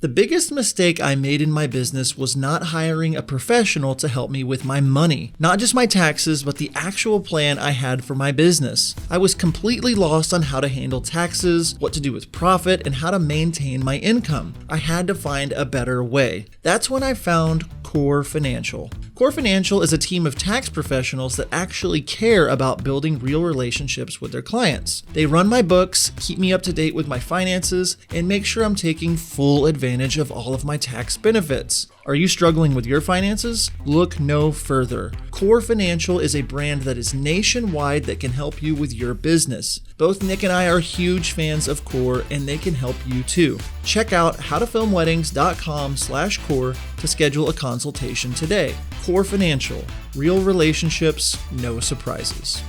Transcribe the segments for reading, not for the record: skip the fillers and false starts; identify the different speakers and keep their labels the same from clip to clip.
Speaker 1: The biggest mistake I made in my business was not hiring a professional to help me with my money. Not just my taxes, but the actual plan I had for my business. I was completely lost on how to handle taxes, what to do with profit, and how to maintain my income. I had to find a better way. That's when I found Core Financial. Core Financial is a team of tax professionals that actually care about building real relationships with their clients. They run my books, keep me up to date with my finances, and make sure I'm taking full advantage of all of my tax benefits. Are you struggling with your finances? Look no further. Core Financial is a brand that is nationwide that can help you with your business. Both Nick and I are huge fans of Core, and they can help you too. Check out howtofilmweddings.com/core to schedule a consultation today. Core Financial, real relationships, no surprises.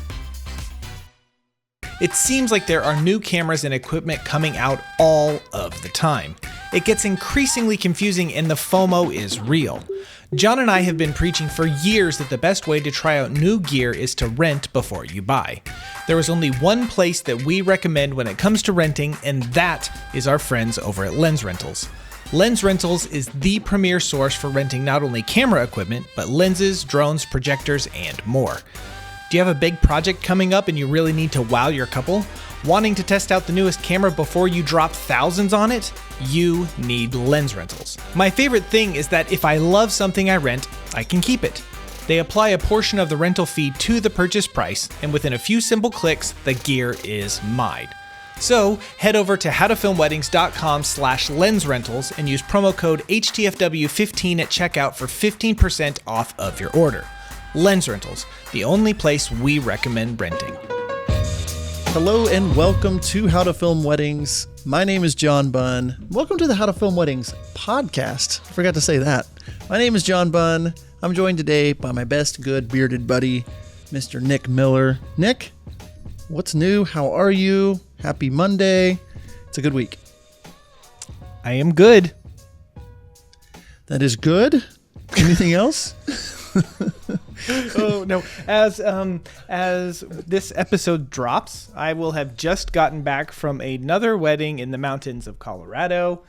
Speaker 2: It seems like there are new cameras and equipment coming out all of the time. It gets increasingly confusing and the FOMO is real. John and I have been preaching for years that the best way to try out new gear is to rent before you buy. There is only one place that we recommend when it comes to renting, and that is our friends over at Lens Rentals. Lens Rentals is the premier source for renting not only camera equipment, but lenses, drones, projectors, and more. Do you have a big project coming up and you really need to wow your couple? Wanting to test out the newest camera before you drop thousands on it? You need Lens Rentals. My favorite thing is that if I love something I rent, I can keep it. They apply a portion of the rental fee to the purchase price, and within a few simple clicks, the gear is mine. So head over to howtofilmweddings.com/lensrentals and use promo code HTFW15 at checkout for 15% off of your order. Lens Rentals, the only place we recommend renting.
Speaker 1: Hello and welcome to How to Film Weddings. My name is John Bunn. Welcome to the How to Film Weddings podcast. I forgot to say that. My name is John Bunn. I'm joined today by my best good bearded buddy, Mr. Nick Miller. Nick, what's new? How are you? Happy Monday. It's a good week.
Speaker 2: I am good.
Speaker 1: That is good. Anything else?
Speaker 2: Oh no! As this episode drops, I will have just gotten back from another wedding in the mountains of Colorado.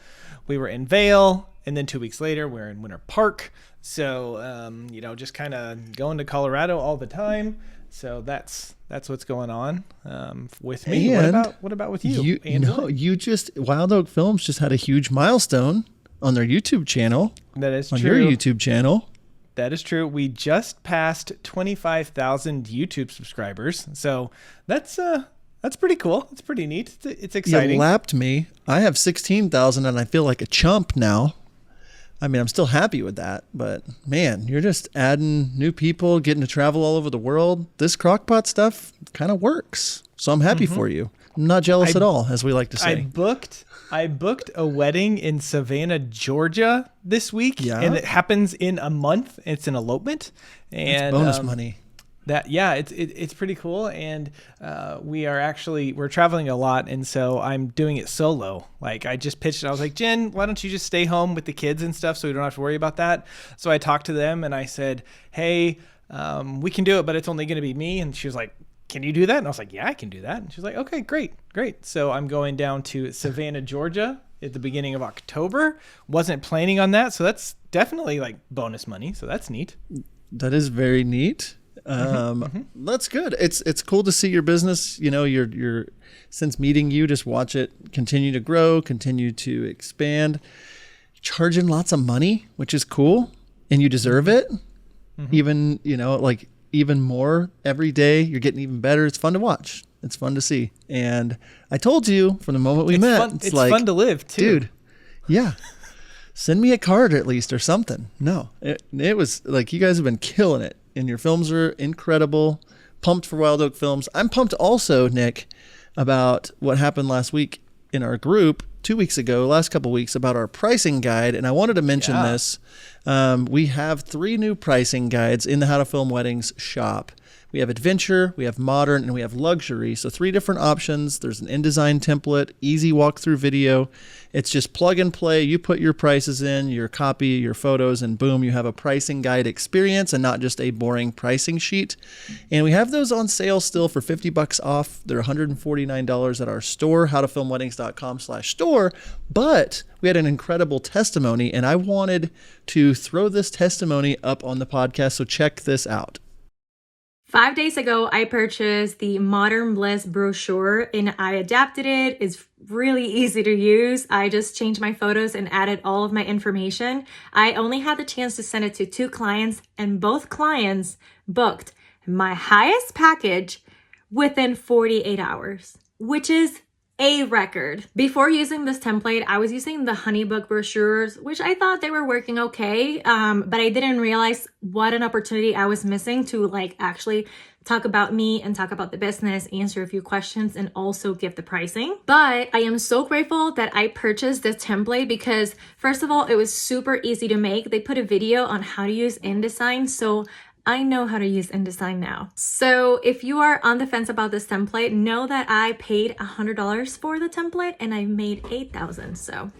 Speaker 2: We were in Vail, and then 2 weeks later, we're in Winter Park. So just kind of going to Colorado all the time. So that's what's going on with me.
Speaker 1: And
Speaker 2: what about with you?
Speaker 1: Wild Oak Films just had a huge milestone on their YouTube channel.
Speaker 2: That is
Speaker 1: on
Speaker 2: true.
Speaker 1: Your YouTube channel.
Speaker 2: That is true. We just passed 25,000 YouTube subscribers. So that's pretty cool. It's pretty neat. It's exciting.
Speaker 1: You lapped me. I have 16,000 and I feel like a chump now. I mean, I'm still happy with that, but man, you're just adding new people, getting to travel all over the world. This crockpot stuff kind of works. So I'm happy for you. I'm not jealous at all, as we like to say.
Speaker 2: I booked a wedding in Savannah, Georgia this week, and it happens in a month. It's an elopement, and
Speaker 1: it's bonus money.
Speaker 2: It's pretty cool, and we're traveling a lot, and so I'm doing it solo. Like I just pitched it. I was like, Jen, why don't you just stay home with the kids and stuff, so we don't have to worry about that. So I talked to them, and I said, hey, we can do it, but it's only going to be me. And she was like, can you do that? And I was like, yeah, I can do that. And she was like, okay, great. So I'm going down to Savannah, Georgia at the beginning of October. Wasn't planning on that. So that's definitely like bonus money. So that's neat.
Speaker 1: That is very neat. That's good. It's cool to see your business. You know, you're since meeting you, just watch it continue to grow, continue to expand, charging lots of money, which is cool. And you deserve it. Even more every day. You're getting even better. It's fun to watch. It's fun to see. And I told you from the moment we met,
Speaker 2: it's like, fun to live too.
Speaker 1: Dude, yeah. Send me a card at least or something. No, it was like you guys have been killing it and your films are incredible. Pumped for Wild Oak Films. I'm pumped also, Nick, about what happened last week in our group 2 weeks ago, last couple weeks, about our pricing guide. And I wanted to mention this We have 3 new pricing guides in the How to Film Weddings shop. We have adventure, we have modern, and we have luxury. So 3 different options. There's an InDesign template, easy walkthrough video. It's just plug and play. You put your prices in, your copy, your photos, and boom, you have a pricing guide experience and not just a boring pricing sheet. And we have those on sale still for $50 off. They're $149 at our store, howtofilmweddings.com/store. But we had an incredible testimony, and I wanted to throw this testimony up on the podcast. So check this out.
Speaker 3: 5 days ago, I purchased the Modern Bliss brochure and I adapted it. It's really easy to use. I just changed my photos and added all of my information. I only had the chance to send it to 2 clients and both clients booked my highest package within 48 hours, which is a record. Before using this template, I was using the Honeybook brochures, which I thought they were working okay, but I didn't realize what an opportunity I was missing to actually talk about me and talk about the business, answer a few questions, and also give the pricing. But I am so grateful that I purchased this template because first of all, it was super easy to make. They put a video on how to use InDesign, so I know how to use InDesign now. So if you are on the fence about this template, know that I paid $100 for the template and I made $8,000. So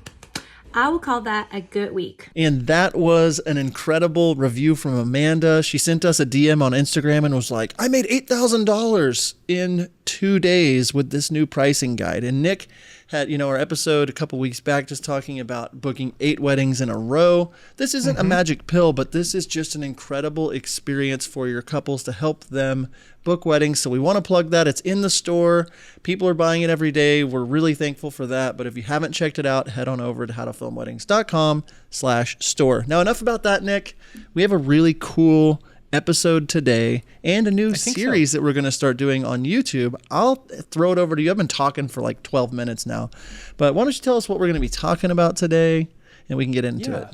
Speaker 3: I will call that a good week.
Speaker 1: And that was an incredible review from Amanda. She sent us a DM on Instagram and was like, I made $8,000 in 2 days with this new pricing guide. And Nick had, our episode a couple weeks back just talking about booking 8 weddings in a row. This isn't a magic pill, but this is just an incredible experience for your couples to help them book weddings. So we want to plug that. It's in the store. People are buying it every day. We're really thankful for that. But if you haven't checked it out, head on over to howtofilmweddings.com/store. Now, enough about that, Nick. We have a really cool episode today and a new series that we're going to start doing on YouTube. I'll throw it over to you. I've been talking for 12 minutes now, but why don't you tell us what we're going to be talking about today and we can get into it.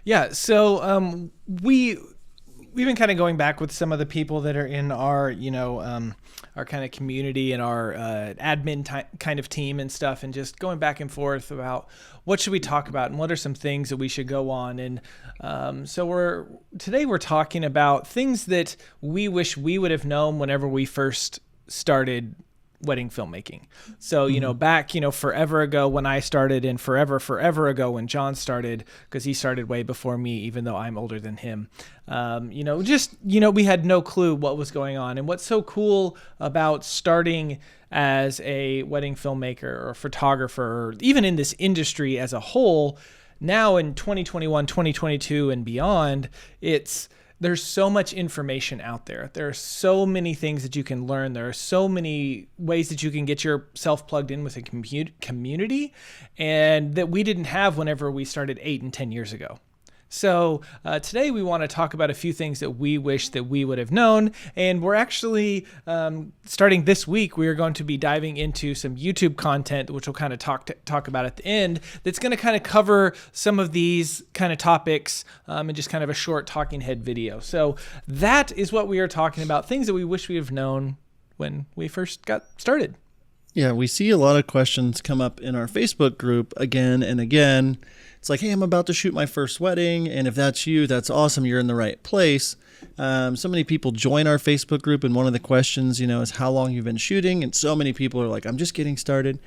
Speaker 2: Yeah. So we've been kind of going back with some of the people that are in our, our kind of community and our admin kind of team and stuff, and just going back and forth about what should we talk about and what are some things that we should go on. And so today we're talking about things that we wish we would have known whenever we first started wedding filmmaking. So, back, forever ago when I started, and forever ago when John started, because he started way before me, even though I'm older than him. We had no clue what was going on. And what's so cool about starting as a wedding filmmaker or photographer, or even in this industry as a whole, now in 2021, 2022 and beyond, there's so much information out there. There are so many things that you can learn. There are so many ways that you can get yourself plugged in with a community, and that we didn't have whenever we started 8 and 10 years ago. So today we want to talk about a few things that we wish that we would have known. And we're actually, starting this week, we are going to be diving into some YouTube content, which we'll kind of talk about at the end, that's going to kind of cover some of these kind of topics in just kind of a short talking head video. So that is what we are talking about, things that we wish we have known when we first got started.
Speaker 1: Yeah, we see a lot of questions come up in our Facebook group again and again. It's like, hey, I'm about to shoot my first wedding. And if that's you, that's awesome. You're in the right place. So many people join our Facebook group, and one of the questions, is how long you've been shooting. And so many people are like, I'm just getting started.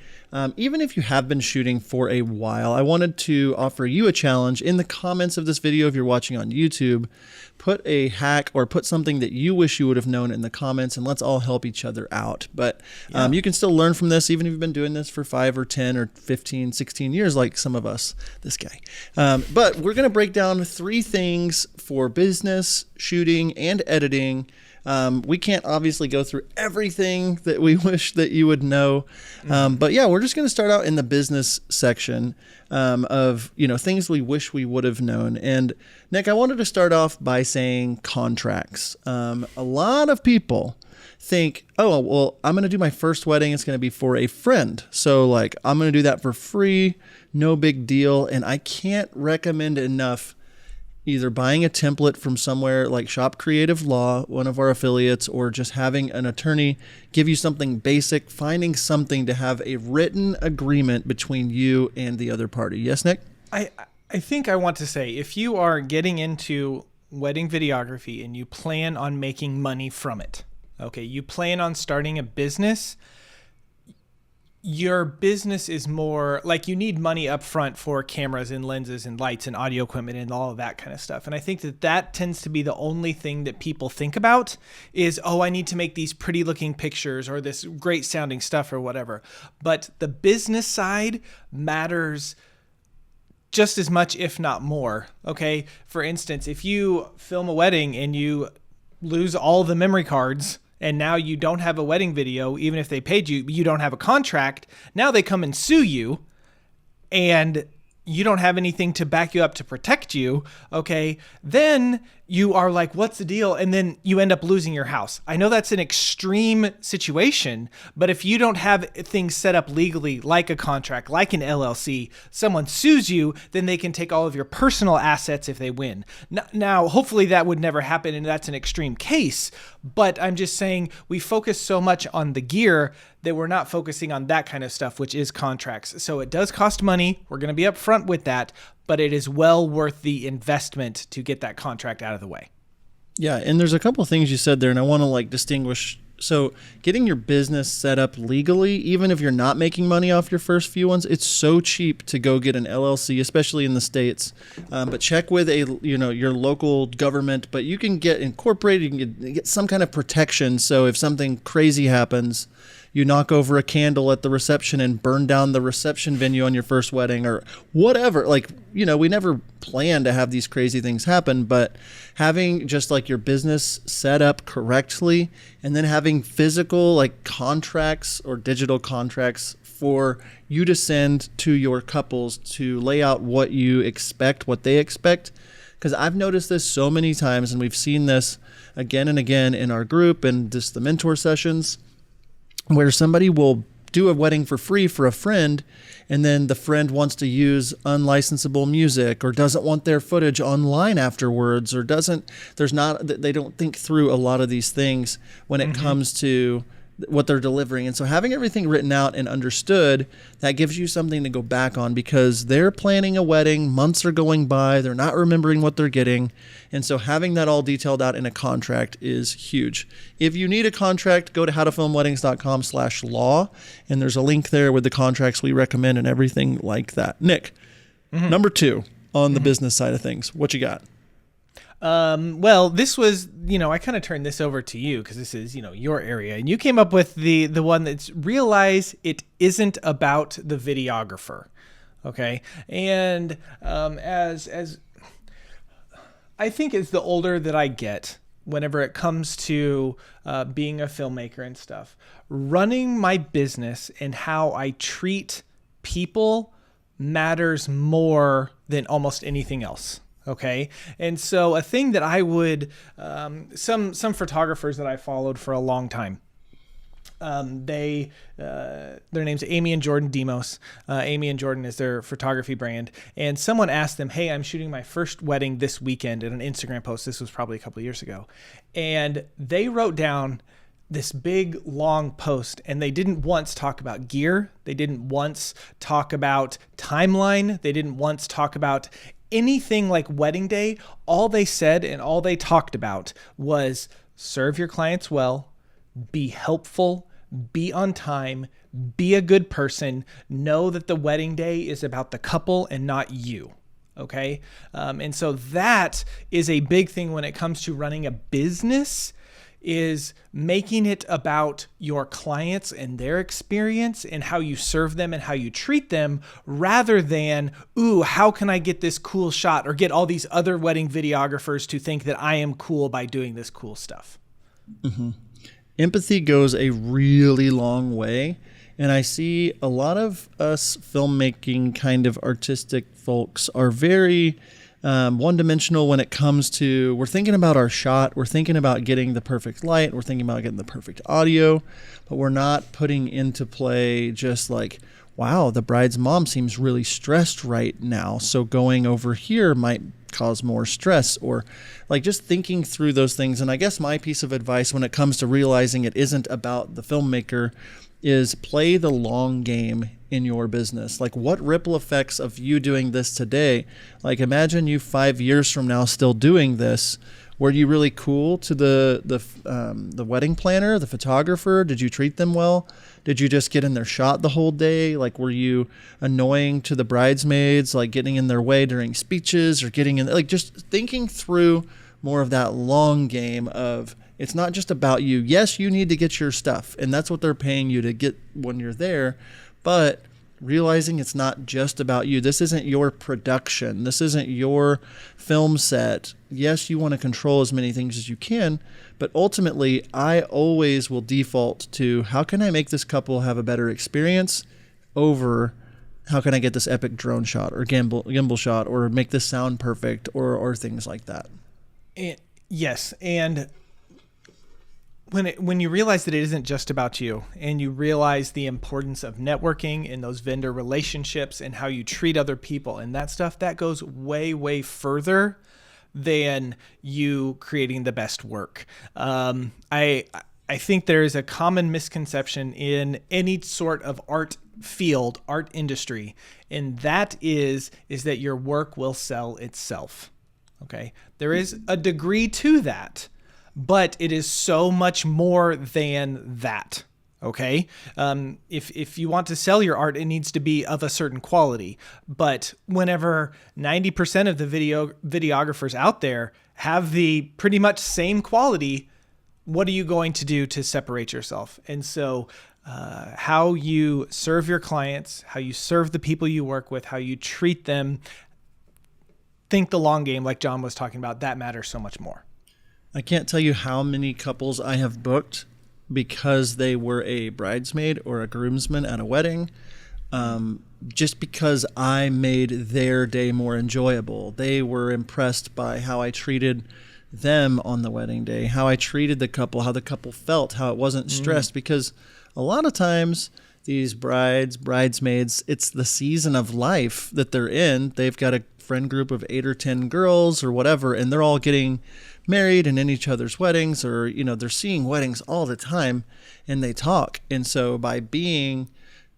Speaker 1: Even if you have been shooting for a while, I wanted to offer you a challenge. In the comments of this video, if you're watching on YouTube, put a hack or put something that you wish you would have known in the comments, and let's all help each other out. But you can still learn from this, even if you've been doing this for 5 or 10 or 15, 16 years, like some of us, this guy. But we're going to break down 3 things for business, shooting, and editing. We can't obviously go through everything that we wish that you would know. But yeah, we're just going to start out in the business section of, things we wish we would have known. And Nick, I wanted to start off by saying contracts. A lot of people think, oh, well, I'm going to do my first wedding. It's going to be for a friend. So I'm going to do that for free. No big deal. And I can't recommend enough either buying a template from somewhere like Shop Creative Law, one of our affiliates, or just having an attorney give you something basic, finding something to have a written agreement between you and the other party. Yes, Nick?
Speaker 2: I I think I want to say, if you are getting into wedding videography and you plan on making money from it, okay, you plan on starting a business, your business is more like you need money up front for cameras and lenses and lights and audio equipment and all of that kind of stuff. And I think that tends to be the only thing that people think about is, oh, I need to make these pretty looking pictures or this great sounding stuff or whatever. But the business side matters just as much, if not more. Okay. For instance, if you film a wedding and you lose all the memory cards, and now you don't have a wedding video, even if they paid you, you don't have a contract. Now they come and sue you, and you don't have anything to back you up to protect you, okay? Then you are like, what's the deal? And then you end up losing your house. I know that's an extreme situation, but if you don't have things set up legally, like a contract, like an LLC, someone sues you, then they can take all of your personal assets if they win. Now, hopefully that would never happen, and that's an extreme case, but I'm just saying we focus so much on the gear that we're not focusing on that kind of stuff, which is contracts. So it does cost money. We're going to be upfront with that, but it is well worth the investment to get that contract out of the way.
Speaker 1: Yeah, and there's a couple of things you said there, and I want to distinguish. So getting your business set up legally, even if you're not making money off your first few ones, it's so cheap to go get an LLC, especially in the States. But check with your local government. But you can get incorporated. You can get some kind of protection. So if something crazy happens, you knock over a candle at the reception and burn down the reception venue on your first wedding or whatever. We never plan to have these crazy things happen, but having just your business set up correctly and then having physical contracts or digital contracts for you to send to your couples to lay out what you expect, what they expect. Because I've noticed this so many times, and we've seen this again and again in our group and just the mentor sessions, where somebody will do a wedding for free for a friend, and then the friend wants to use unlicensable music or doesn't want their footage online afterwards, or they don't think through a lot of these things when it comes to what they're delivering. And so having everything written out and understood, that gives you something to go back on, because they're planning a wedding, months are going by, they're not remembering what they're getting. And so having that all detailed out in a contract is huge. If you need a contract, go to howtofilmweddings.com/law, and there's a link there with the contracts we recommend and everything like that. Nick, number 2 on the business side of things, what you got?
Speaker 2: Well, this was, I kind of turned this over to you because this is, your area, and you came up with the one that's realize it isn't about the videographer. Okay. And, as I think as the older that I get, whenever it comes to, being a filmmaker and stuff, running my business and how I treat people matters more than almost anything else. Okay. And so a thing that I would, some photographers that I followed for a long time, their name's Amy and Jordan Demos. Amy and Jordan is their photography brand. And someone asked them, hey, I'm shooting my first wedding this weekend, in an Instagram post. This was probably a couple of years ago. And they wrote down this big long post, and they didn't once talk about gear. They didn't once talk about timeline. They didn't once talk about anything like wedding day. All they said and all they talked about was serve your clients well, be helpful, be on time, be a good person, know that the wedding day is about the couple and not you. Okay. And so that is a big thing when it comes to running a business, is making it about your clients and their experience and how you serve them and how you treat them, rather than, ooh, how can I get this cool shot or get all these other wedding videographers to think that I am cool by doing this cool stuff.
Speaker 1: Mm-hmm. Empathy goes a really long way. And I see a lot of us filmmaking kind of artistic folks are very one-dimensional when it comes to, we're thinking about our shot, we're thinking about getting the perfect light, we're thinking about getting the perfect audio, but we're not putting into play just wow, the bride's mom seems really stressed right now, so going over here might cause more stress, or just thinking through those things. And I guess my piece of advice when it comes to realizing it isn't about the filmmaker is play the long game in your business. Like, what ripple effects of you doing this today? Like, imagine you 5 years from now still doing this. Were you really cool to the wedding planner, the photographer? Did you treat them well? Did you just get in their shot the whole day? Like, were you annoying to the bridesmaids, like getting in their way during speeches or getting in, like, just thinking through more of that long game of, it's not just about you. Yes, you need to get your stuff, and that's what they're paying you to get when you're there, but realizing it's not just about you. This isn't your production. This isn't your film set. Yes, you want to control as many things as you can, but ultimately, I always will default to, how can I make this couple have a better experience over how can I get this epic drone shot or gimbal shot or make this sound perfect or things like that.
Speaker 2: Yes, and when you realize that it isn't just about you, and you realize the importance of networking and those vendor relationships and how you treat other people and that stuff, that goes way, way further than you creating the best work. I think there is a common misconception in any sort of art field, art industry, and that is that your work will sell itself. Okay, there is a degree to that, but it is so much more than that. Okay, if you want to sell your art, it needs to be of a certain quality. But whenever 90% of the videographers out there have the pretty much same quality, what are you going to do to separate yourself? And so how you serve your clients, how you serve the people you work with, how you treat them, think the long game, like John was talking about, that matters so much more.
Speaker 1: I can't tell you how many couples I have booked because they were a bridesmaid or a groomsman at a wedding, just because I made their day more enjoyable. They were impressed by how I treated them on the wedding day, how I treated the couple, how the couple felt, how it wasn't stressed, because a lot of times these bridesmaids, it's the season of life that they're in. They've got a friend group of 8 or 10 girls or whatever, and they're all getting married and in each other's weddings, or, you know, they're seeing weddings all the time and they talk. And so by being,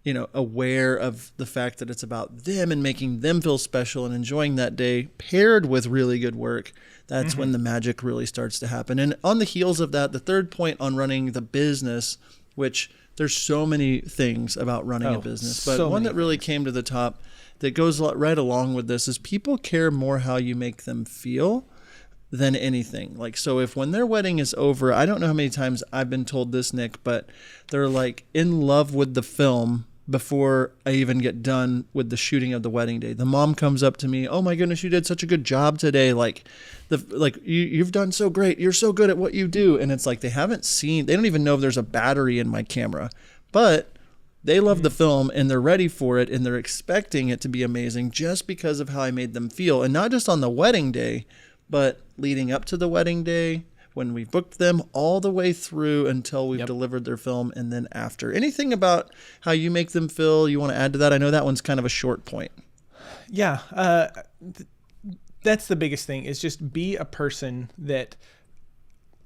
Speaker 1: you know, aware of the fact that it's about them and making them feel special and enjoying that day paired with really good work, that's when the magic really starts to happen. And on the heels of that, the third point on running the business, which there's so many things about running a business, but one that really came to the top that goes right along with this is people care more how you make them feel than anything. Like, so if when their wedding is over, I don't know how many times I've been told this, Nick, but they're like in love with the film before I even get done with the shooting of the wedding day. The mom comes up to me, "Oh my goodness, you did such a good job today. You've done so great. You're so good at what you do." And it's like, they don't even know if there's a battery in my camera, but they love the film and they're ready for it and they're expecting it to be amazing just because of how I made them feel. And not just on the wedding day, but leading up to the wedding day, when we booked them, all the way through until we've delivered their film, and then after. Anything about how you make them feel you want to add to that? I know that one's kind of a short point.
Speaker 2: Yeah, that's the biggest thing, is just be a person that,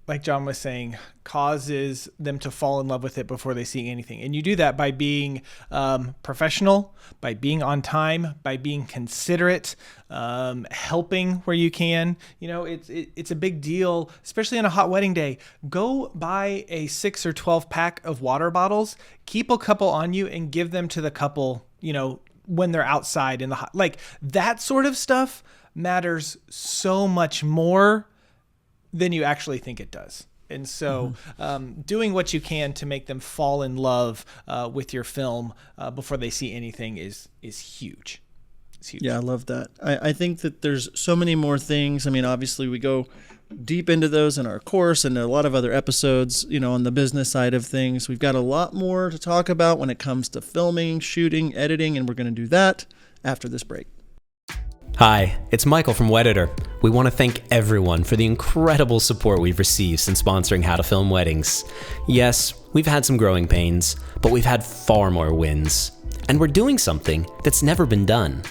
Speaker 2: like John was saying, causes them to fall in love with it before they see anything. And you do that by being professional, by being on time, by being considerate, helping where you can. You know, it's a big deal, especially on a hot wedding day. Go buy a 6 or 12 pack of water bottles, keep a couple on you, and give them to the couple, you know, when they're outside in the hot. Like, that sort of stuff matters so much more than you actually think it does. And so doing what you can to make them fall in love with your film before they see anything is huge. It's huge.
Speaker 1: Yeah, I love that. I think that there's so many more things. I mean, obviously we go deep into those in our course and a lot of other episodes, you know, on the business side of things. We've got a lot more to talk about when it comes to filming, shooting, editing, and we're going to do that after this break.
Speaker 4: Hi, it's Michael from Wedditer. We want to thank everyone for the incredible support we've received since sponsoring How to Film Weddings. Yes, we've had some growing pains, but we've had far more wins. And we're doing something that's never been done.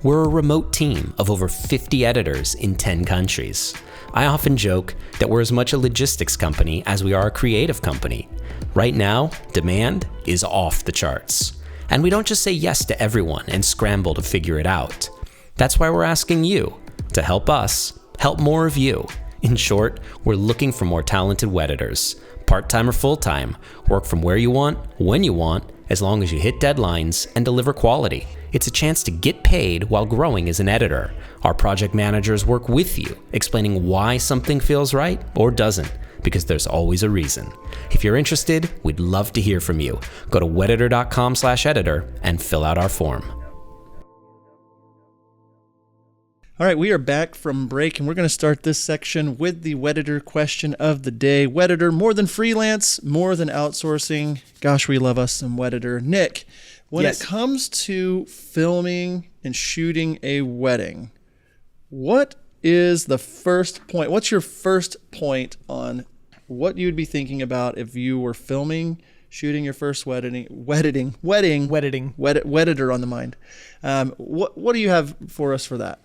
Speaker 4: We're a remote team of over 50 editors in 10 countries. I often joke that we're as much a logistics company as we are a creative company. Right now, demand is off the charts. And we don't just say yes to everyone and scramble to figure it out. That's why we're asking you to help us help more of you. In short, we're looking for more talented Wedditors. Part-time or full-time, work from where you want, when you want, as long as you hit deadlines and deliver quality. It's a chance to get paid while growing as an editor. Our project managers work with you, explaining why something feels right or doesn't, because there's always a reason. If you're interested, we'd love to hear from you. Go to Wedditer.com/editor and fill out our form.
Speaker 1: All right, we are back from break, and we're going to start this section with the Wedditer question of the day. Wedditer, more than freelance, more than outsourcing. Gosh, we love us some Wedditer. Nick, when
Speaker 2: Yes.
Speaker 1: it comes to filming and shooting a wedding, what is the first point? What's your first point on what you would be thinking about if you were filming, shooting your first wedding, Wedditer on the mind? What do you have for us for that?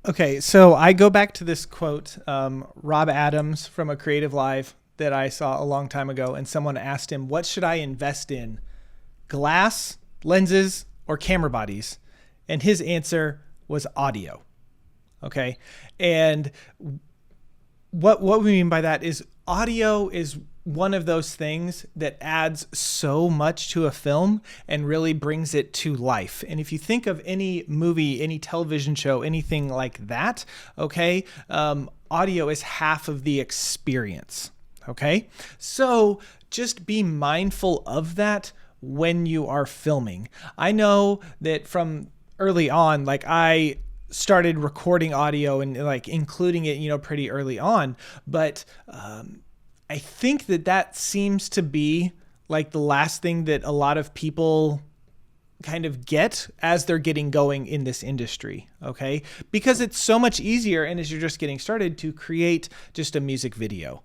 Speaker 2: Okay, so I go back to this quote, Rob Adams from A Creative Live that I saw a long time ago, and someone asked him, what should I invest in, glass, lenses, or camera bodies? And his answer was audio. Okay, and what we mean by that is audio is one of those things that adds so much to a film and really brings it to life. And if you think of any movie, any television show, anything like that, okay, audio is half of the experience, okay? So just be mindful of that when you are filming. I know that from early on, like I started recording audio and like including it, pretty early on, but I think that seems to be like the last thing that a lot of people kind of get as they're getting going in this industry, okay? Because it's so much easier, and as you're just getting started, to create just a music video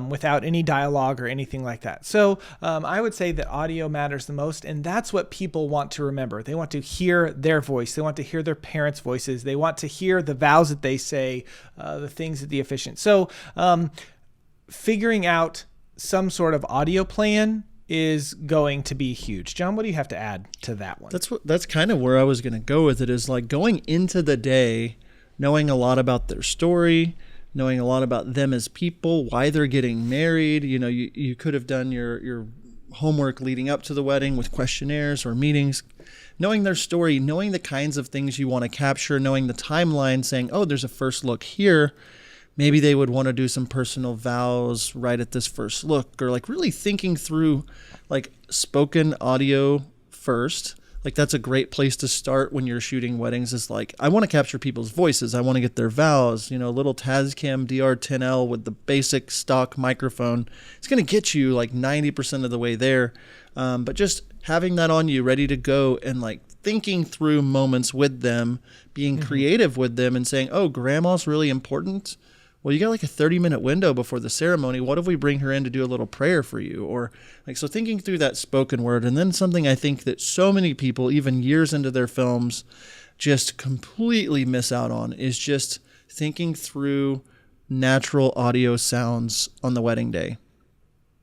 Speaker 2: without any dialogue or anything like that. So I would say that audio matters the most, and that's what people want to remember. They want to hear their voice. They want to hear their parents' voices. They want to hear the vows that they say, the things that the officiant. So figuring out some sort of audio plan is going to be huge. John, what do you have to add to that one?
Speaker 1: That's kind of where I was going to go with it, is like going into the day, knowing a lot about their story, knowing a lot about them as people, why they're getting married. You could have done your homework leading up to the wedding with questionnaires or meetings, knowing their story, knowing the kinds of things you want to capture, knowing the timeline, saying, oh, there's a first look here. Maybe they would want to do some personal vows right at this first look, or like really thinking through like spoken audio first. Like that's a great place to start when you're shooting weddings, is like, I want to capture people's voices. I want to get their vows, a little Tascam DR10L with the basic stock microphone. It's going to get you like 90% of the way there. But just having that on you ready to go and like thinking through moments with them, being creative with them and saying, oh, grandma's really important. Well, you got like a 30-minute window before the ceremony. What if we bring her in to do a little prayer for you? Or like, so thinking through that spoken word. And then something I think that so many people, even years into their films, just completely miss out on is just thinking through natural audio sounds on the wedding day.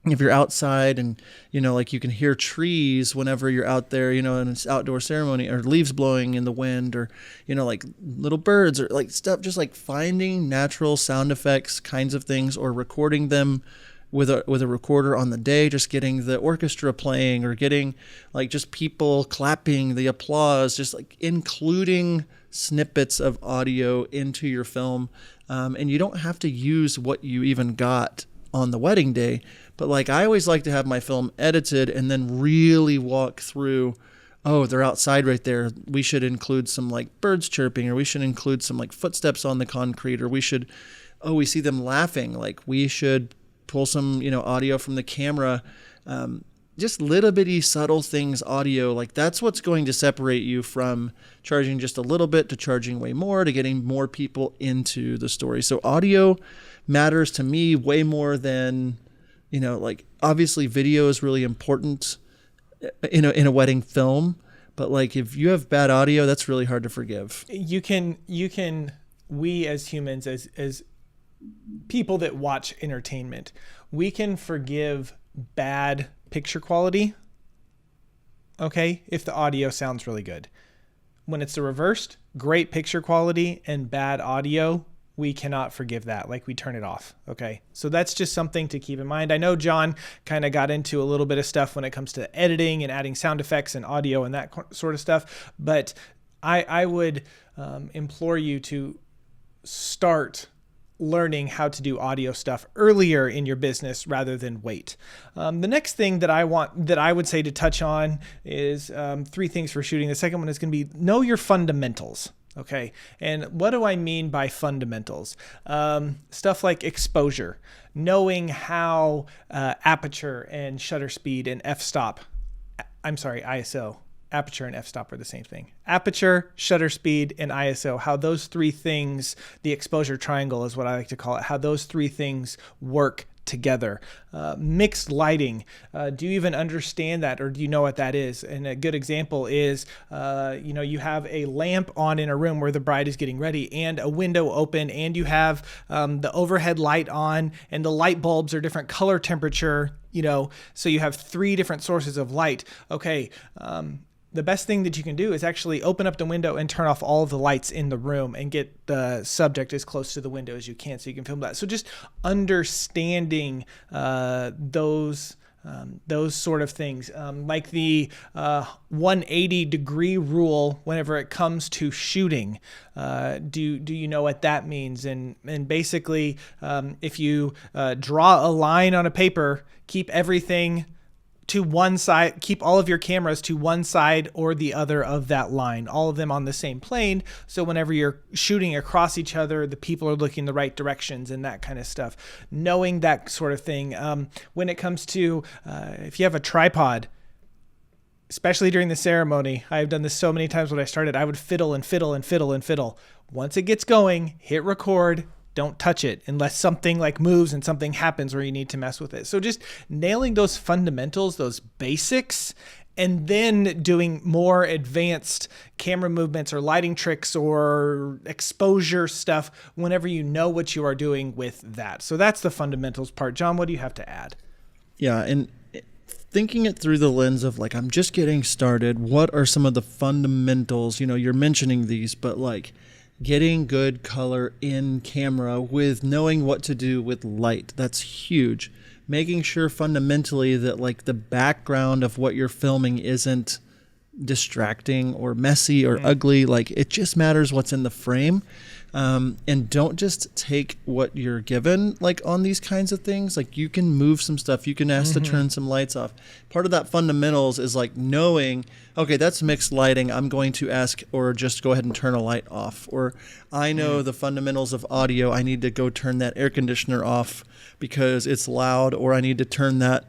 Speaker 1: If you're outside and, like you can hear trees whenever you're out there, in an outdoor ceremony, or leaves blowing in the wind, or, like little birds, or like stuff, just like finding natural sound effects kinds of things, or recording them with a recorder on the day, just getting the orchestra playing, or getting like just people clapping, the applause, just like including snippets of audio into your film. And you don't have to use what you even got on the wedding day. But like, I always like to have my film edited and then really walk through, oh, they're outside right there. We should include some like birds chirping, or we should include some like footsteps on the concrete, or we see them laughing. Like we should pull some, audio from the camera. Just little bitty subtle things, audio. Like that's what's going to separate you from charging just a little bit to charging way more, to getting more people into the story. So audio matters to me way more than, like obviously video is really important in a wedding film, But like if you have bad audio, that's really hard to forgive.
Speaker 2: We as humans, as people that watch entertainment, we can forgive bad picture quality, okay, if the audio sounds really good. When it's the reversed, great picture quality and bad audio, we cannot forgive that. Like we turn it off. Okay. So that's just something to keep in mind. I know John kind of got into a little bit of stuff when it comes to editing and adding sound effects and audio and that sort of stuff. But I would implore you to start learning how to do audio stuff earlier in your business rather than wait. The next thing that I would say to touch on is 3 things for shooting. The second one is going to be know your fundamentals. Okay. And what do I mean by fundamentals? Stuff like exposure, knowing how aperture and shutter speed and ISO. Aperture and f-stop are the same thing. Aperture, shutter speed, and ISO, how those 3 things, the exposure triangle is what I like to call it, how those 3 things work together. Mixed lighting. Do you even understand that, or do you know what that is? And a good example is, you have a lamp on in a room where the bride is getting ready and a window open, and you have the overhead light on, and the light bulbs are different color temperature, so you have 3 different sources of light. Okay. The best thing that you can do is actually open up the window and turn off all of the lights in the room and get the subject as close to the window as you can so you can film that. So just understanding those sort of things, like the 180-degree rule whenever it comes to shooting. Do you know what that means? And basically, if you draw a line on a paper, keep everything to one side, keep all of your cameras to one side or the other of that line, all of them on the same plane. So whenever you're shooting across each other, the people are looking the right directions and that kind of stuff. Knowing that sort of thing. When it comes to, if you have a tripod, especially during the ceremony, I've done this so many times when I started, I would fiddle and fiddle and fiddle and fiddle. Once it gets going, hit record. Don't touch it unless something like moves and something happens where you need to mess with it. So just nailing those fundamentals, those basics, and then doing more advanced camera movements or lighting tricks or exposure stuff whenever you know what you are doing with that. So that's the fundamentals part. John, what do you have to add?
Speaker 1: Yeah, and thinking it through the lens of like, I'm just getting started. What are some of the fundamentals? You're mentioning these, but like, getting good color in camera with knowing what to do with light. That's huge. Making sure fundamentally that like the background of what you're filming isn't distracting or messy or ugly. Like it just matters what's in the frame. And don't just take what you're given, like on these kinds of things. Like you can move some stuff. You can ask to turn some lights off. Part of that fundamentals is like knowing, okay, that's mixed lighting. I'm going to ask or just go ahead and turn a light off. Or I know the fundamentals of audio. I need to go turn that air conditioner off because it's loud, or I need to turn that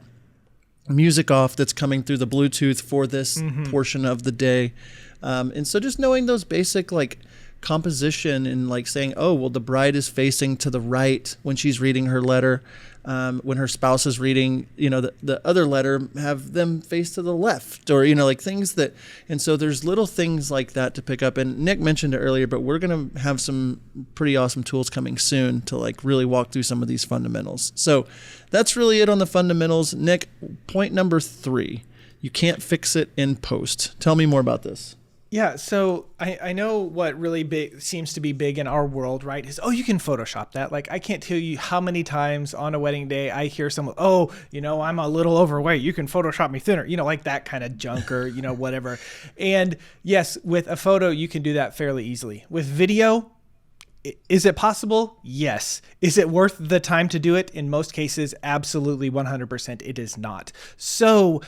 Speaker 1: music off that's coming through the Bluetooth for this portion of the day. And so just knowing those basic like composition and like saying, oh, well, the bride is facing to the right when she's reading her letter. When her spouse is reading, the other letter, have them face to the left, or, like things that, and so there's little things like that to pick up. And Nick mentioned it earlier, but we're going to have some pretty awesome tools coming soon to like really walk through some of these fundamentals. So that's really it on the fundamentals. Nick, point number 3, you can't fix it in post. Tell me more about this.
Speaker 2: Yeah, so I know what really seems to be big in our world, right, is, you can Photoshop that. Like, I can't tell you how many times on a wedding day I hear someone, I'm a little overweight. You can Photoshop me thinner, like that kind of junk or, whatever. And yes, with a photo, you can do that fairly easily. With video, is it possible? Yes. Is it worth the time to do it? In most cases, absolutely 100% it is not. So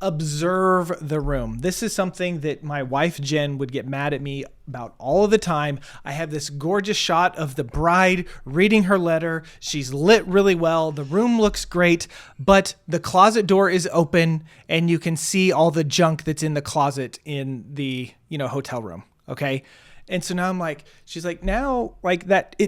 Speaker 2: observe the room. This is something that my wife, Jen, would get mad at me about all of the time. I have this gorgeous shot of the bride reading her letter. She's lit really well. The room looks great, but the closet door is open and you can see all the junk that's in the closet in the, hotel room. Okay. And so now I'm like, she's like, now like that,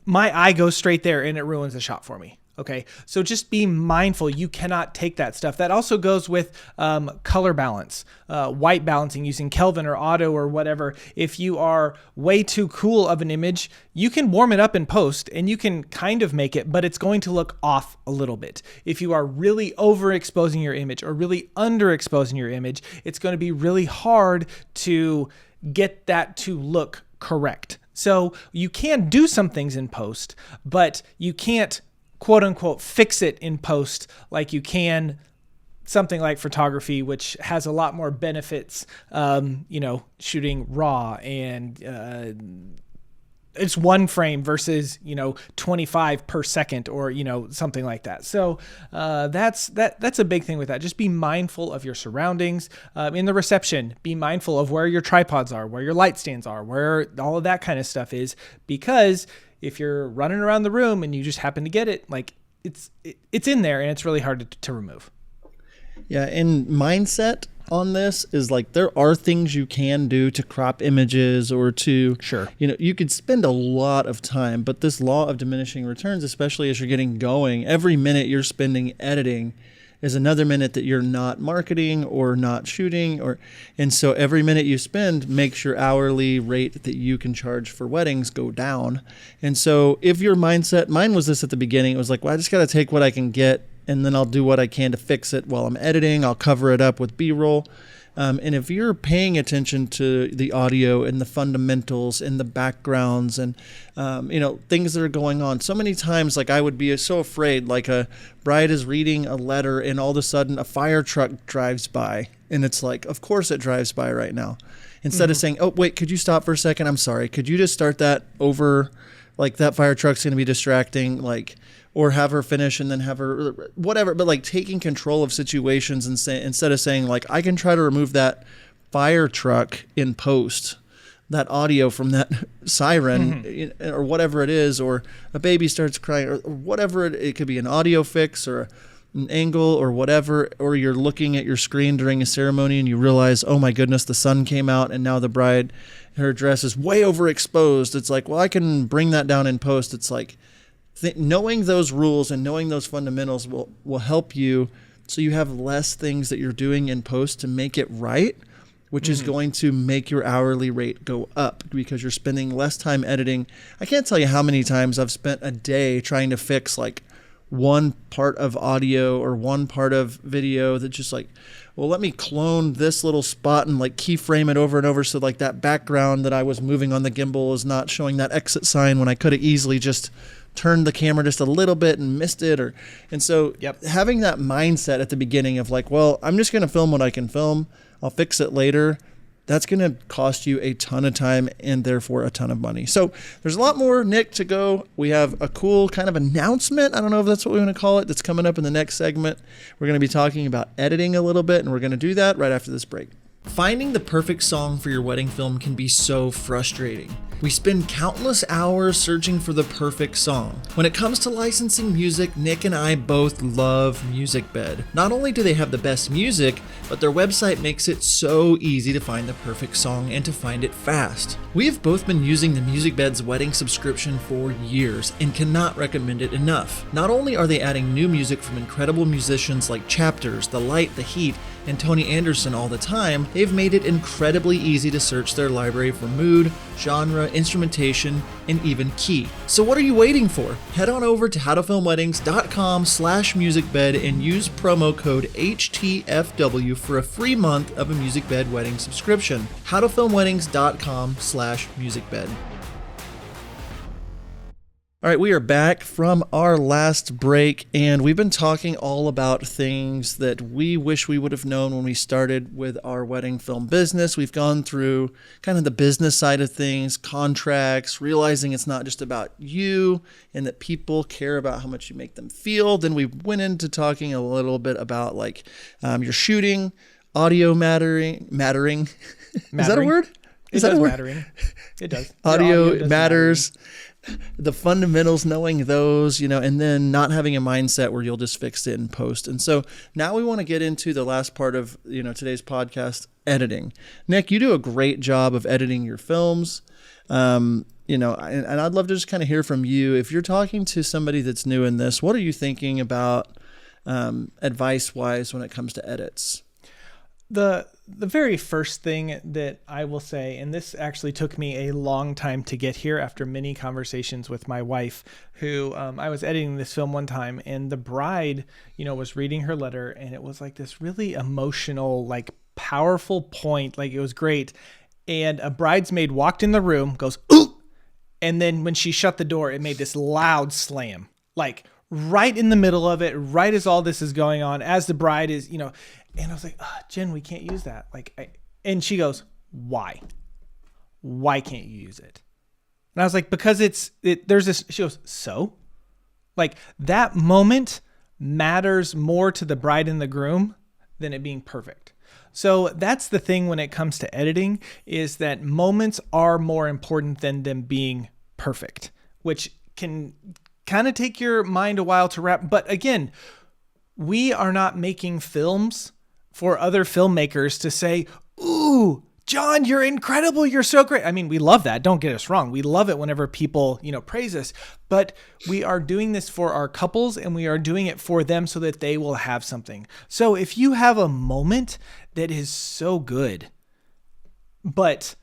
Speaker 2: my eye goes straight there and it ruins the shot for me. Okay, so just be mindful. You cannot take that stuff. That also goes with color balance, white balancing using Kelvin or auto or whatever. If you are way too cool of an image, you can warm it up in post and you can kind of make it, but it's going to look off a little bit. If you are really overexposing your image or really underexposing your image, it's going to be really hard to get that to look correct. So you can do some things in post, but you can't quote unquote fix it in post like you can something like photography, which has a lot more benefits, shooting raw and it's one frame versus 25 per second or something like that. So that's a big thing with that. Just be mindful of your surroundings. In the reception, be mindful of where your tripods are, where your light stands are, where all of that kind of stuff is, because if you're running around the room and you just happen to get it, like it's in there and it's really hard to remove.
Speaker 1: Yeah, and mindset on this is like there are things you can do to crop images or to, you could spend a lot of time, but this law of diminishing returns, especially as you're getting going, every minute you're spending editing is another minute that you're not marketing or not shooting, and so every minute you spend makes your hourly rate that you can charge for weddings go down. And so if your mindset, mine was this at the beginning, it was like, well, I just got to take what I can get and then I'll do what I can to fix it while I'm editing. I'll cover it up with B-roll. And if you're paying attention to the audio and the fundamentals and the backgrounds and, things that are going on, so many times, like I would be so afraid, like a bride is reading a letter and all of a sudden a fire truck drives by. And it's like, of course it drives by right now. Instead of saying, oh, wait, could you stop for a second? I'm sorry. Could you just start that over? Like that fire truck's going to be distracting, or have her finish and then have her whatever, but like taking control of situations and instead of saying like, I can try to remove that fire truck in post, that audio from that siren or whatever it is, or a baby starts crying or whatever, it could be an audio fix or an angle or whatever, or you're looking at your screen during a ceremony and you realize, oh my goodness, the sun came out and now the bride, her dress is way overexposed. It's like, well, I can bring that down in post. It's like, knowing those rules and knowing those fundamentals will help you so you have less things that you're doing in post to make it right, which is going to make your hourly rate go up because you're spending less time editing. I can't tell you how many times I've spent a day trying to fix like one part of audio or one part of video that just like, well, let me clone this little spot and like keyframe it over and over so like that background that I was moving on the gimbal is not showing that exit sign when I could have easily just turned the camera just a little bit and missed it. And so having that mindset at the beginning of like, well, I'm just going to film what I can film. I'll fix it later. That's going to cost you a ton of time and therefore a ton of money. So there's a lot more, Nick, to go. We have a cool kind of announcement. I don't know if that's what we want to call it. That's coming up in the next segment. We're going to be talking about editing a little bit, and we're going to do that right after this break. Finding the perfect song for your wedding film can be so frustrating. We spend countless hours searching for the perfect song. When it comes to licensing music, Nick and I both love Musicbed. Not only do they have the best music, but their website makes it so easy to find the perfect song and to find it fast. We have both been using the Musicbed's wedding subscription for years and cannot recommend it enough. Not only are they adding new music from incredible musicians like Chapters, The Light, The Heat, and Tony Anderson all the time, they've made it incredibly easy to search their library for mood, genre, instrumentation, and even key. So what are you waiting for? Head on over to howtofilmweddings.com/musicbed and use promo code HTFW for a free month of a Musicbed wedding subscription. howtofilmweddings.com/musicbed. All right, we are back from our last break, and we've been talking all about things that we wish we would have known when we started with our wedding film business. We've gone through kind of the business side of things, contracts, realizing it's not just about you and that people care about how much you make them feel. Then we went into talking a little bit about like your shooting, audio mattering. Is that a word?
Speaker 2: Is that a word? Mattering. It does.
Speaker 1: Audio matters. The fundamentals, knowing those, and then not having a mindset where you'll just fix it in post. And so now we want to get into the last part of, today's podcast, editing. Nick, you do a great job of editing your films. and I'd love to just kind of hear from you. If you're talking to somebody that's new in this, what are you thinking about advice-wise when it comes to edits?
Speaker 2: The very first thing that I will say, and this actually took me a long time to get here after many conversations with my wife, who I was editing this film one time, and the bride, was reading her letter, and it was like this really emotional, like powerful point. Like it was great. And a bridesmaid walked in the room, goes, "Ooh!" And then when she shut the door, it made this loud slam, like right in the middle of it, right as all this is going on, as the bride is, and I was like, Jen, we can't use that. And she goes, why? Why can't you use it? And I was like, because there's this, she goes, so? Like that moment matters more to the bride and the groom than it being perfect. So that's the thing when it comes to editing, is that moments are more important than them being perfect, which can kind of take your mind a while to wrap. But again, we are not making films for other filmmakers to say, ooh, John, you're incredible. You're so great. I mean, we love that. Don't get us wrong. We love it whenever people, praise us, but we are doing this for our couples, and we are doing it for them so that they will have something. So if you have a moment that is so good, but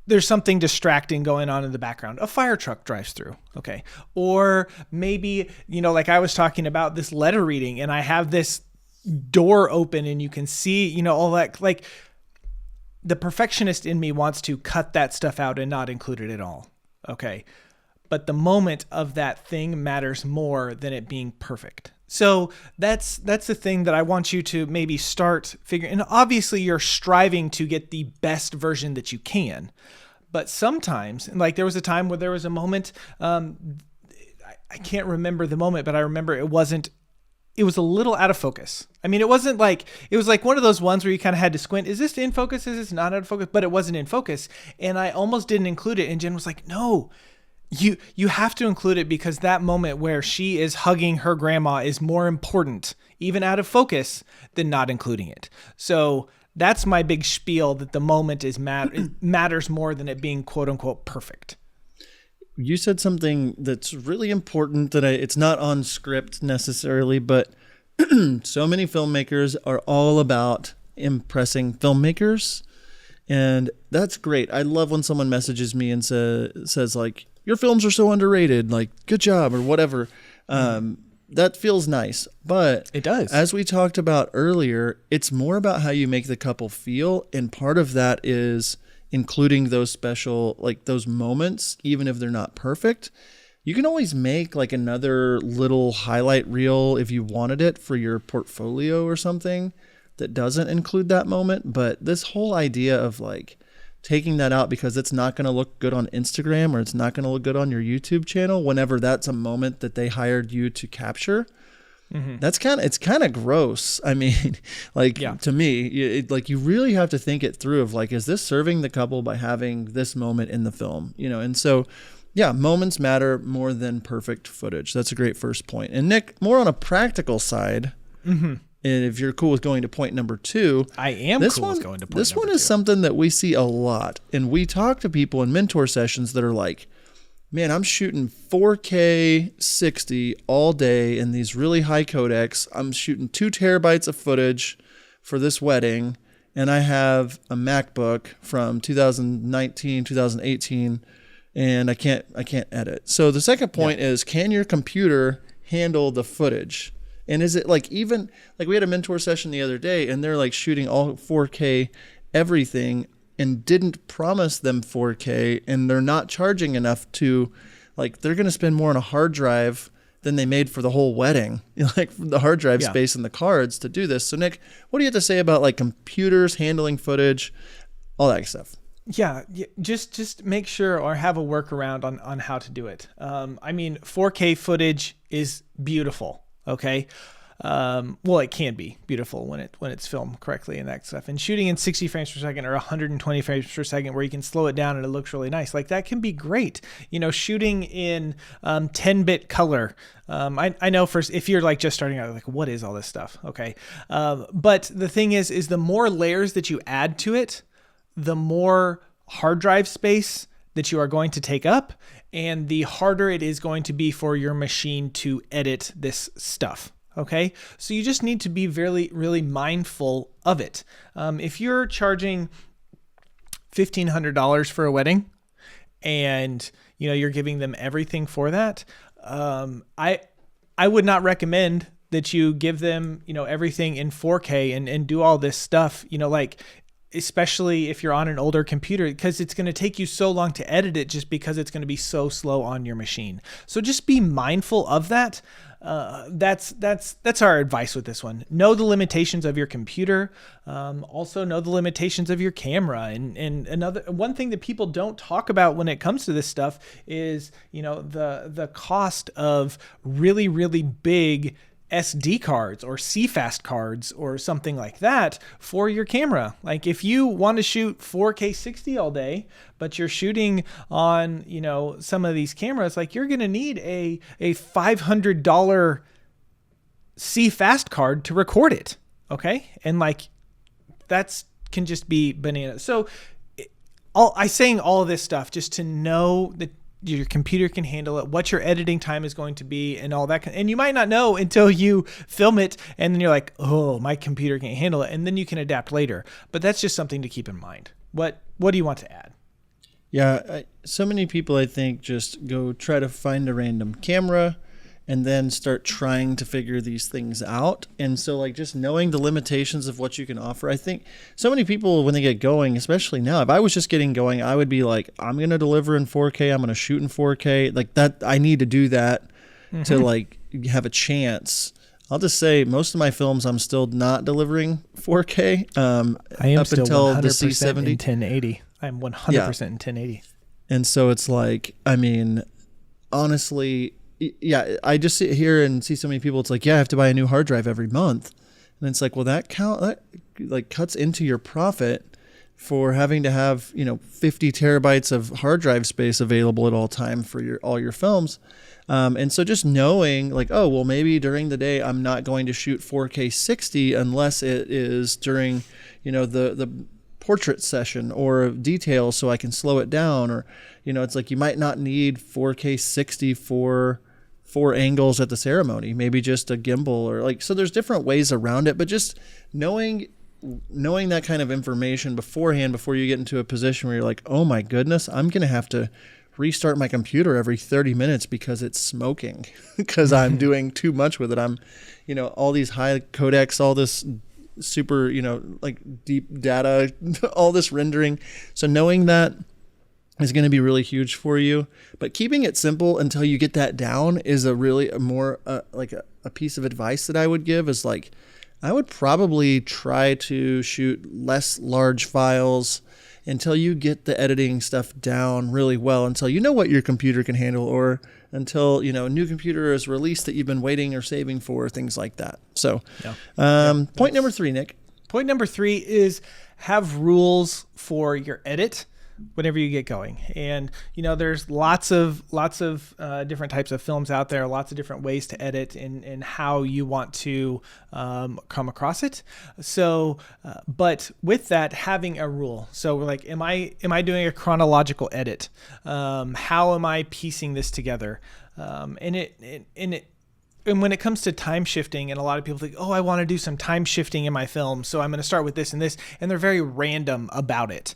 Speaker 2: there's something distracting going on in the background, a fire truck drives through. Okay. Or maybe, like I was talking about this letter reading, and I have this door open and you can see, all that, like, the perfectionist in me wants to cut that stuff out and not include it at all. Okay. But the moment of that thing matters more than it being perfect. So that's the thing that I want you to maybe start figuring. And obviously you're striving to get the best version that you can. But sometimes, like there was a time where there was a moment, I can't remember the moment, but I remember it was a little out of focus. I mean, it was like one of those ones where you kind of had to squint. Is this in focus? Is this not out of focus? But it wasn't in focus. And I almost didn't include it. And Jen was like, no, you have to include it, because that moment where she is hugging her grandma is more important, even out of focus, than not including it. So that's my big spiel, that the moment matters more than it being quote unquote perfect.
Speaker 1: You said something that's really important that it's not on script necessarily, but so many filmmakers are all about impressing filmmakers. And that's great. I love when someone messages me and says like, your films are so underrated, like good job or whatever. That feels nice, but
Speaker 2: it does.
Speaker 1: As we talked about earlier, it's more about how you make the couple feel. And part of that is including those special, like those moments, even if they're not perfect. You can always make like another little highlight reel if you wanted it for your portfolio or something that doesn't include that moment. But this whole idea of like taking that out because it's not going to look good on Instagram or it's not going to look good on your YouTube channel whenever that's a moment that they hired you to capture. Mm-hmm. It's kind of gross. I mean, to me, you really have to think it through of like, is this serving the couple by having this moment in the film, And so, yeah, moments matter more than perfect footage. That's a great first point. And Nick, more on a practical side, and if you're cool with going to point number 2,
Speaker 2: I am cool with going to point number 2.
Speaker 1: This one is something that we see a lot. And we talk to people in mentor sessions that are like, man, I'm shooting 4K 60 all day in these really high codecs. I'm shooting 2 terabytes of footage for this wedding. And I have a MacBook from 2019, 2018, and I can't edit. So the second point is, can your computer handle the footage? And is it like, even like we had a mentor session the other day and they're like shooting all 4K everything and didn't promise them 4K, and they're not charging enough to, like, they're going to spend more on a hard drive than they made for the whole wedding, like the hard drive space and the cards to do this. So Nick, what do you have to say about like computers handling footage, all that stuff?
Speaker 2: Yeah, just make sure or have a workaround on how to do it. I mean, 4K footage is beautiful. Okay. Well, it can be beautiful when it's filmed correctly and that stuff. And shooting in 60 frames per second or 120 frames per second, where you can slow it down and it looks really nice, like that can be great. Shooting in 10-bit color. I know if you're like just starting out, like, what is all this stuff? Okay. But the thing is the more layers that you add to it, the more hard drive space that you are going to take up, and the harder it is going to be for your machine to edit this stuff. Okay, so you just need to be really mindful of it. If you're charging $1,500 for a wedding, and you're giving them everything for that, I would not recommend that you give them everything in 4K and do all this stuff. Especially if you're on an older computer, because it's going to take you so long to edit it just because it's going to be so slow on your machine. So just be mindful of that. That's our advice with this one. Know the limitations of your computer. Also know the limitations of your camera. And another one thing that people don't talk about when it comes to this stuff is, the cost of really, really big SD cards or CFast cards or something like that for your camera. Like if you want to shoot 4K 60 all day, but you're shooting on, some of these cameras, like you're going to need a $500 CFast card to record it. Okay. And that's can just be bananas. So I'm saying all of this stuff just to know that your computer can handle it, what your editing time is going to be, and all that. And you might not know until you film it, and then you're like, oh, my computer can't handle it. And then you can adapt later. But that's just something to keep in mind. What do you want to add?
Speaker 1: Yeah, so many people, I think, just go try to find a random camera and then start trying to figure these things out. And so just knowing the limitations of what you can offer, I think so many people, when they get going, especially now, if I was just getting going, I would be like, I'm going to deliver in 4K. I'm going to shoot in 4K. Like that, I need to do that to have a chance. I'll just say most of my films, I'm still not delivering 4K.
Speaker 2: I am
Speaker 1: up
Speaker 2: still
Speaker 1: until
Speaker 2: 100%
Speaker 1: the C70
Speaker 2: in 1080. I'm 100% in 1080.
Speaker 1: And so it's honestly, yeah, I just sit here and see so many people. It's I have to buy a new hard drive every month, and it's well, that cuts into your profit for having to have 50 terabytes of hard drive space available at all time for all your films. And so just knowing maybe during the day I'm not going to shoot 4K 60 unless it is during the portrait session or details, so I can slow it down, or it's you might not need 4K 60 for 4 angles at the ceremony, maybe just a gimbal, or so there's different ways around it. But just knowing that kind of information beforehand, before you get into a position where you're oh my goodness, I'm gonna have to restart my computer every 30 minutes because it's smoking because I'm doing too much with it. I'm all these high codecs, all this super deep data, all this rendering. So knowing that is going to be really huge for you, but keeping it simple until you get that down is a piece of advice that I would give is I would probably try to shoot less large files until you get the editing stuff down really well, until you know what your computer can handle, or until a new computer is released that you've been waiting or saving for, things like that. So point number 3, Nick.
Speaker 2: Point number 3 is have rules for your edit whenever you get going. And there's lots of different types of films out there, lots of different ways to edit and how you want to come across it. So but with that, having a rule. So we're am I doing a chronological edit? How am I piecing this together? And when it comes to time shifting, and a lot of people think, oh, I want to do some time shifting in my film, so I'm going to start with this and this, and they're very random about it.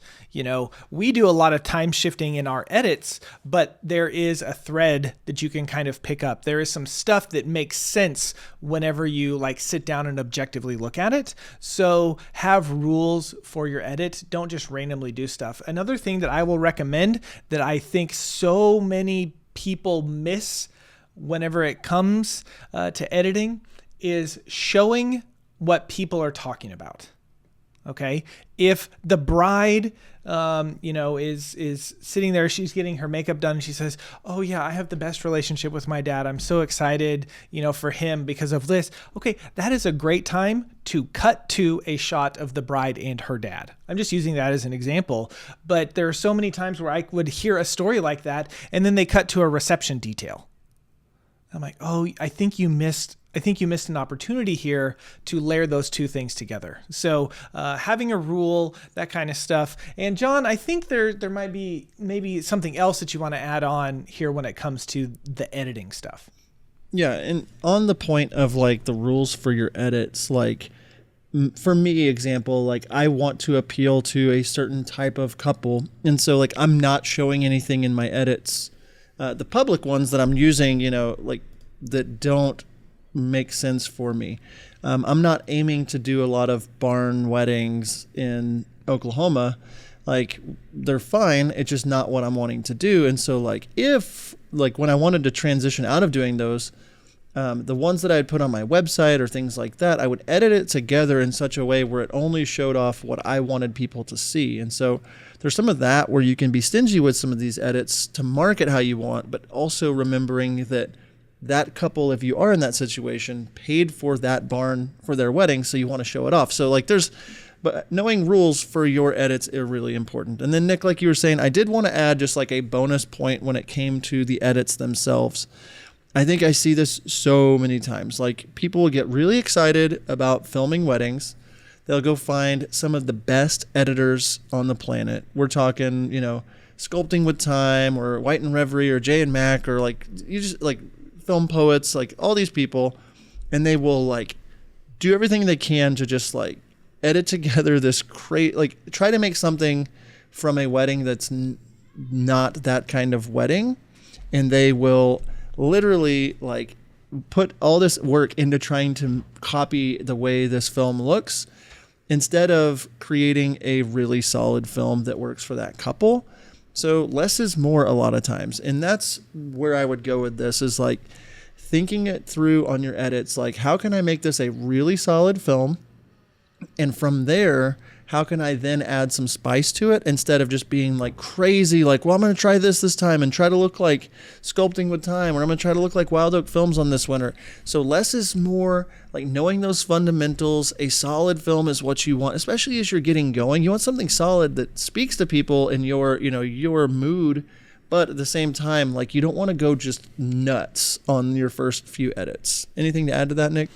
Speaker 2: We do a lot of time shifting in our edits, but there is a thread that you can kind of pick up. There is some stuff that makes sense whenever you sit down and objectively look at it. So have rules for your edit. Don't just randomly do stuff. Another thing that I will recommend that I think so many people miss whenever it comes to editing is showing what people are talking about. Okay. If the bride, is sitting there, she's getting her makeup done. She says, oh yeah, I have the best relationship with my dad. I'm so excited, for him because of this. Okay. That is a great time to cut to a shot of the bride and her dad. I'm just using that as an example, but there are so many times where I would hear a story like that, and then they cut to a reception detail. I'm oh, I think you missed I think you missed an opportunity here to layer those two things together. So having a rule, that kind of stuff. And John, I think there might be maybe something else that you want to add on here when it comes to the editing stuff.
Speaker 1: Yeah, and on the point of like the rules for your edits, like for me, example, like I want to appeal to a certain type of couple. And so like I'm not showing anything in my edits. The public ones that I'm using, like that don't make sense for me. I'm not aiming to do a lot of barn weddings in Oklahoma. Like they're fine. It's just not what I'm wanting to do. And so like when I wanted to transition out of doing those, the ones that I had put on my website or things like that, I would edit it together in such a way where it only showed off what I wanted people to see. And so there's some of that where you can be stingy with some of these edits to market how you want, but also remembering that couple, if you are in that situation, paid for that barn for their wedding, so you want to show it off. So like but knowing rules for your edits are really important. And then Nick, like you were saying, I did want to add just like a bonus point when it came to the edits themselves. I think I see this so many times. Like people will get really excited about filming weddings. They'll go find some of the best editors on the planet. We're talking, Sculpting with Time or White and Reverie or Jay and Mac or like you just like film poets, like all these people, and they will like do everything they can to just like edit together this like try to make something from a wedding that's not that kind of wedding, and they will literally like put all this work into trying to copy the way this film looks instead of creating a really solid film that works for that couple. So less is more a lot of times. And that's where I would go with this is like thinking it through on your edits. Like, how can I make this a really solid film? And from there, how can I then add some spice to it instead of just being like crazy, like, well, I'm going to try this time and try to look like Sculpting with Time, or I'm going to try to look like Wild Oak Films on this winter. So less is more, like knowing those fundamentals. A solid film is what you want, especially as you're getting going. You want something solid that speaks to people in your, your mood, but at the same time, like you don't want to go just nuts on your first few edits. Anything to add to that, Nick?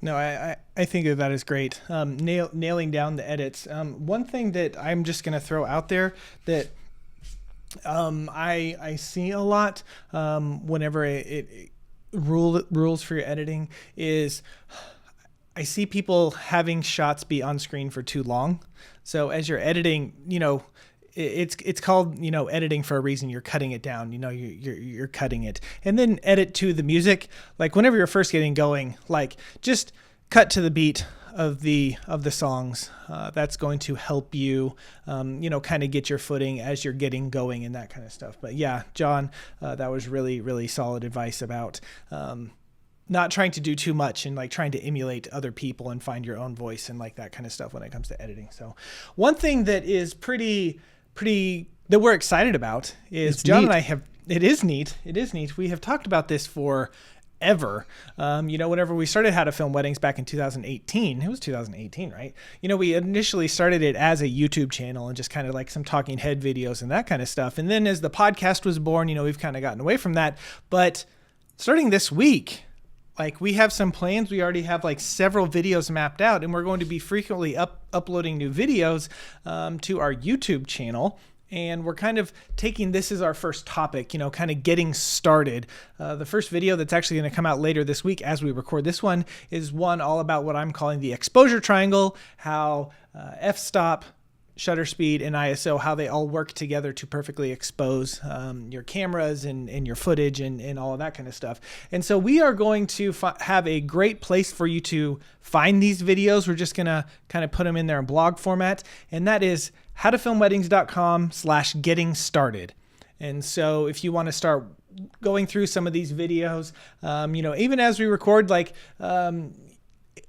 Speaker 2: No, I think that is great. Nailing down the edits. One thing that I'm just going to throw out there that I see a lot whenever rules for your editing is I see people having shots be on screen for too long. So as you're editing, it's called, editing for a reason. You're cutting it down, you're cutting it, and then edit to the music. Like whenever you're first getting going, like just cut to the beat of the songs. That's going to help you, kind of get your footing as you're getting going and that kind of stuff. But yeah, John, that was really, really solid advice about, not trying to do too much and like trying to emulate other people and find your own voice and like that kind of stuff when it comes to editing. So one thing that is pretty that we're excited about is John and I have, it is neat. We have talked about this for ever. Whenever we started How to Film Weddings back in 2018, it was 2018, right? We initially started it as a YouTube channel and just kind of like some talking head videos and that kind of stuff. And then as the podcast was born, we've kind of gotten away from that. But starting this week, like we have some plans. We already have like several videos mapped out, and we're going to be frequently uploading new videos to our YouTube channel. And we're kind of taking this as our first topic, kind of getting started. The first video that's actually going to come out later this week as we record this one is one all about what I'm calling the exposure triangle, how f-stop, shutter speed, and ISO, how they all work together to perfectly expose your cameras and your footage and all of that kind of stuff. And so we are going to have a great place for you to find these videos. We're just going to kind of put them in there in blog format, and that is howtofilmweddings.com/getting started. And so if you want to start going through some of these videos, even as we record,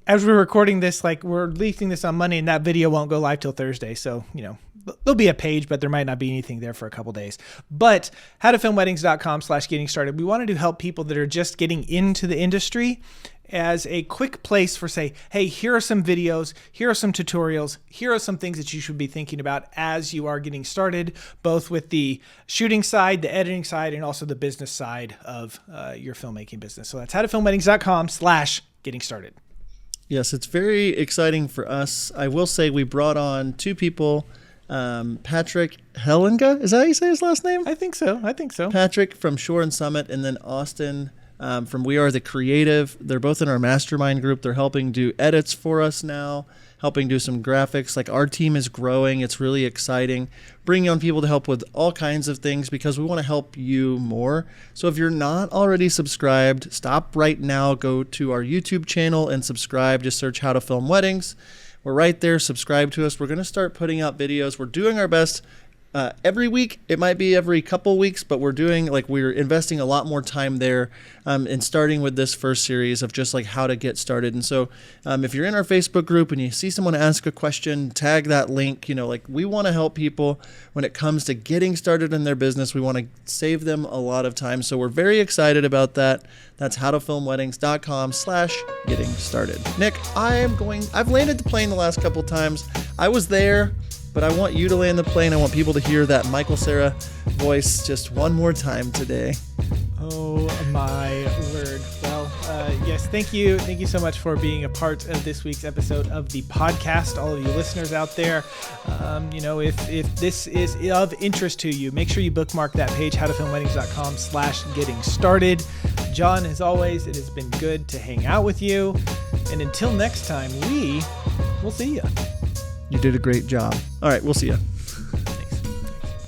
Speaker 2: as we're recording this, like we're releasing this on Monday and that video won't go live till Thursday. So, there'll be a page, but there might not be anything there for a couple days. But howtofilmweddings.com/getting started. We wanted to help people that are just getting into the industry as a quick place for say, hey, here are some videos, here are some tutorials, here are some things that you should be thinking about as you are getting started, both with the shooting side, the editing side, and also the business side of your filmmaking business. So that's howtofilmweddings.com/getting getting started.
Speaker 1: Yes, it's very exciting for us. I will say we brought on 2 people. Patrick Helenga, is that how you say his last name?
Speaker 2: I think so.
Speaker 1: Patrick from Shore and Summit, and then Austin from We Are the Creative. They're both in our mastermind group. They're helping do edits for us now, helping do some graphics. Like, our team is growing. It's really exciting. Bringing on people to help with all kinds of things because we want to help you more. So if you're not already subscribed, stop right now. Go to our YouTube channel and subscribe. Just search How to Film Weddings. We're right there. Subscribe to us. We're going to start putting out videos. We're doing our best every week. It might be every couple weeks, but we're investing a lot more time there and starting with this first series of just like how to get started. And so if you're in our Facebook group and you see someone ask a question, tag that link. We want to help people when it comes to getting started in their business. We want to save them a lot of time. So we're very excited about that. That's howtofilmweddings.com/getting started. Nick, I've landed the plane the last couple times. I was there, but I want you to land the plane. I want people to hear that Michael Cera voice just one more time today.
Speaker 2: Oh my word. Well, yes, thank you. Thank you so much for being a part of this week's episode of the podcast. All of you listeners out there, if this is of interest to you, make sure you bookmark that page, howtofilmweddings.com/getting started. John, as always, it has been good to hang out with you. And until next time, we'll see you.
Speaker 1: You did a great job. All right, we'll see you.
Speaker 2: Thanks.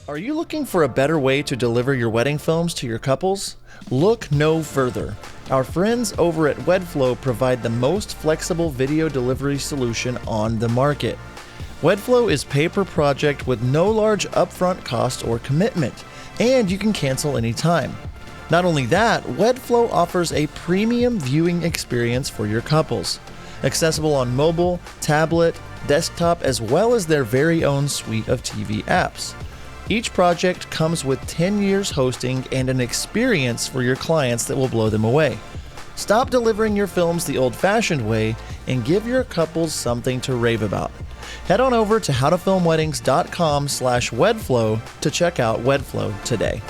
Speaker 1: Are you looking for a better way to deliver your wedding films to your couples? Look no further. Our friends over at Webflow provide the most flexible video delivery solution on the market. Webflow is pay per project with no large upfront cost or commitment, and you can cancel anytime. Not only that, Webflow offers a premium viewing experience for your couples. Accessible on mobile, tablet, desktop, as well as their very own suite of TV apps. Each project comes with 10 years hosting and an experience for your clients that will blow them away. Stop delivering your films the old-fashioned way and give your couples something to rave about. Head on over to howtofilmweddings.com/Webflow to check out Webflow today.